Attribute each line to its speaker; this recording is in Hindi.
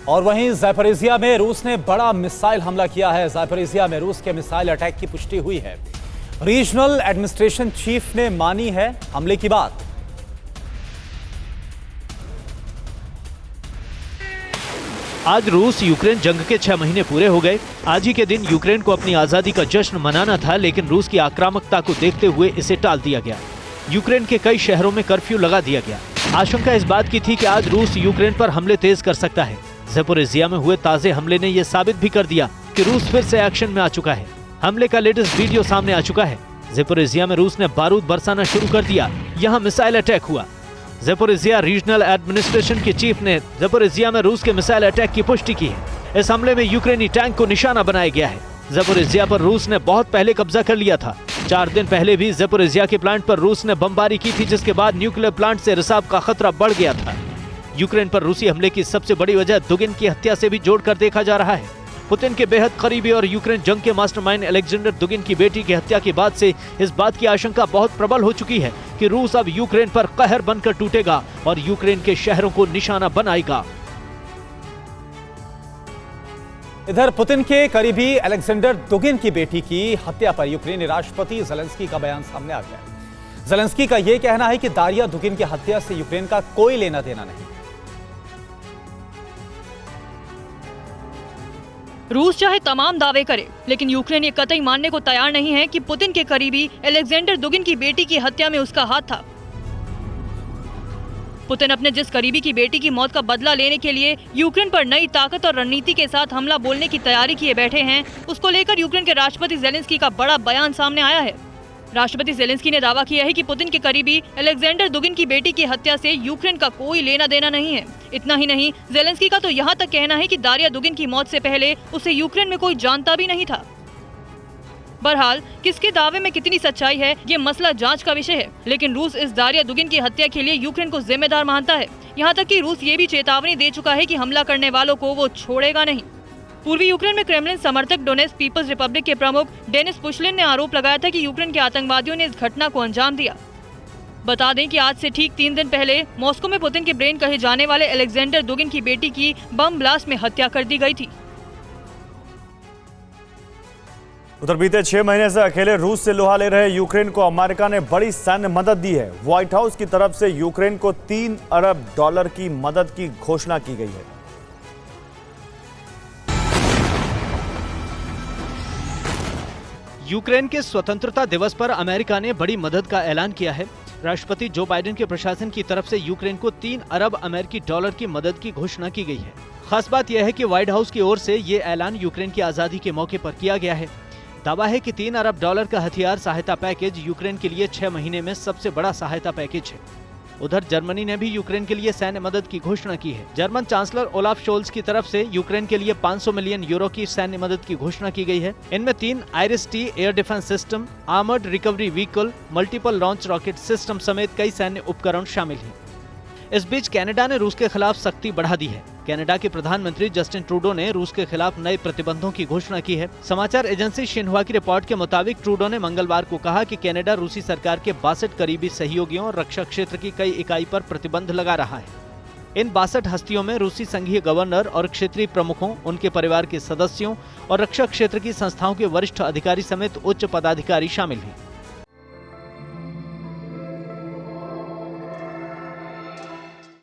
Speaker 1: और वहीं ज़ैपोरिज़िया में रूस ने बड़ा मिसाइल हमला किया है। ज़ैपोरिज़िया में रूस के मिसाइल अटैक की पुष्टि हुई है। रीजनल एडमिनिस्ट्रेशन चीफ ने मानी है हमले की बात।
Speaker 2: आज रूस यूक्रेन जंग के 6 महीने पूरे हो गए। आज ही के दिन यूक्रेन को अपनी आजादी का जश्न मनाना था, लेकिन रूस की आक्रामकता को देखते हुए इसे टाल दिया गया। यूक्रेन के कई शहरों में कर्फ्यू लगा दिया गया। आशंका इस बात की थी कि आज रूस यूक्रेन पर हमले तेज कर सकता है। ज़ैपोरिज़िया में हुए ताजे हमले ने यह साबित भी कर दिया कि रूस फिर से एक्शन में आ चुका है। हमले का लेटेस्ट वीडियो सामने आ चुका है। ज़ैपोरिज़िया में रूस ने बारूद बरसाना शुरू कर दिया। यहाँ मिसाइल अटैक हुआ। ज़ैपोरिज़िया रीजनल एडमिनिस्ट्रेशन के चीफ ने ज़ैपोरिज़िया में रूस के मिसाइल अटैक की पुष्टि की है। इस हमले में यूक्रेनी टैंक को निशाना बनाया गया है। ज़ैपोरिज़िया पर रूस ने बहुत पहले कब्जा कर लिया था। 4 दिन पहले भी ज़ैपोरिज़िया के प्लांट पर रूस ने बमबारी की थी, जिसके बाद न्यूक्लियर प्लांट से रिसाव का खतरा बढ़ गया था। यूक्रेन पर रूसी हमले की सबसे बड़ी वजह दुगिन की हत्या से भी जोड़कर देखा जा रहा है। पुतिन के बेहद करीबी और यूक्रेन जंग के मास्टरमाइंड अलेक्जेंडर दुगिन की बेटी की हत्या के बाद से इस बात की आशंका बहुत प्रबल हो चुकी है कि रूस अब यूक्रेन पर कहर बनकर टूटेगा और यूक्रेन के शहरों को निशाना बनाएगा।
Speaker 1: इधर पुतिन के करीबी अलेक्जेंडर दुगिन की बेटी की हत्या पर यूक्रेनी राष्ट्रपति ज़ेलेंस्की का बयान सामने आ गया है। ज़ेलेंस्की का यह कहना है कि दारिया दुगिन की हत्या से यूक्रेन का कोई लेना देना नहीं।
Speaker 3: रूस चाहे तमाम दावे करे, लेकिन यूक्रेन ये कतई मानने को तैयार नहीं है कि पुतिन के करीबी अलेक्जेंडर दुगिन की बेटी की हत्या में उसका हाथ था। पुतिन अपने जिस करीबी की बेटी की मौत का बदला लेने के लिए यूक्रेन पर नई ताकत और रणनीति के साथ हमला बोलने की तैयारी किए बैठे हैं, उसको लेकर यूक्रेन के राष्ट्रपति ज़ेलेंस्की का बड़ा बयान सामने आया है। राष्ट्रपति ज़ेलेंस्की ने दावा किया है कि पुतिन के करीबी अलेक्जेंडर दुगिन की बेटी की हत्या से यूक्रेन का कोई लेना देना नहीं है। इतना ही नहीं, ज़ेलेंस्की का तो यहाँ तक कहना है कि दारिया दुगिन की मौत से पहले उसे यूक्रेन में कोई जानता भी नहीं था। बहरहाल किसके दावे में कितनी सच्चाई है, ये मसला जांच का विषय है, लेकिन रूस इस दारिया दुगिन की हत्या के लिए यूक्रेन को जिम्मेदार मानता है। यहाँ तक कि रूस ये भी चेतावनी दे चुका है कि हमला करने वालों को वो छोड़ेगा नहीं। पूर्वी यूक्रेन में क्रेमलिन समर्थक डोनेट्स्क पीपल्स रिपब्लिक के प्रमुख डेनिस पुशलिन ने आरोप लगाया था कि यूक्रेन के आतंकवादियों ने इस घटना को अंजाम दिया। बता दें कि आज से ठीक 3 दिन पहले मॉस्को में पुतिन के ब्रेन कहे जाने वाले अलेक्जेंडर दुगिन की बेटी की बम ब्लास्ट में हत्या कर दी गई थी।
Speaker 4: उधर बीते 6 महीने से अकेले रूस से लोहा ले रहे यूक्रेन को अमेरिका ने बड़ी सैन्य मदद दी है। व्हाइट हाउस की तरफ से यूक्रेन को $3 अरब की मदद की घोषणा की गई है।
Speaker 2: यूक्रेन के स्वतंत्रता दिवस पर अमेरिका ने बड़ी मदद का ऐलान किया है। राष्ट्रपति जो बाइडेन के प्रशासन की तरफ से यूक्रेन को $3 अरब अमेरिकी डॉलर की मदद की घोषणा की गई है। खास बात यह है कि व्हाइट हाउस की ओर से ये ऐलान यूक्रेन की आजादी के मौके पर किया गया है। दावा है कि $3 अरब का हथियार सहायता पैकेज यूक्रेन के लिए 6 महीने में सबसे बड़ा सहायता पैकेज है। उधर जर्मनी ने भी यूक्रेन के लिए सैन्य मदद की घोषणा की है। जर्मन चांसलर ओलाफ शोल्ज की तरफ से यूक्रेन के लिए 500 मिलियन यूरो की सैन्य मदद की घोषणा की गई है। इनमें 3 IRIS T air defence system, armoured recovery vehicle, multiple launch rocket system समेत कई सैन्य उपकरण शामिल हैं। इस बीच कनाडा ने रूस के खिलाफ सख्ती बढ़ा दी है। कनाडा के प्रधानमंत्री जस्टिन ट्रूडो ने रूस के खिलाफ नए प्रतिबंधों की घोषणा की है। समाचार एजेंसी शिन्हुआ की रिपोर्ट के मुताबिक ट्रूडो ने मंगलवार को कहा कि कनाडा रूसी सरकार के 62 करीबी सहयोगियों और रक्षा क्षेत्र की कई इकाई पर प्रतिबंध लगा रहा है। इन 62 हस्तियों में रूसी संघीय गवर्नर और क्षेत्रीय प्रमुखों, उनके परिवार के सदस्यों और रक्षा क्षेत्र की संस्थाओं के वरिष्ठ अधिकारी समेत उच्च पदाधिकारी शामिल हैं।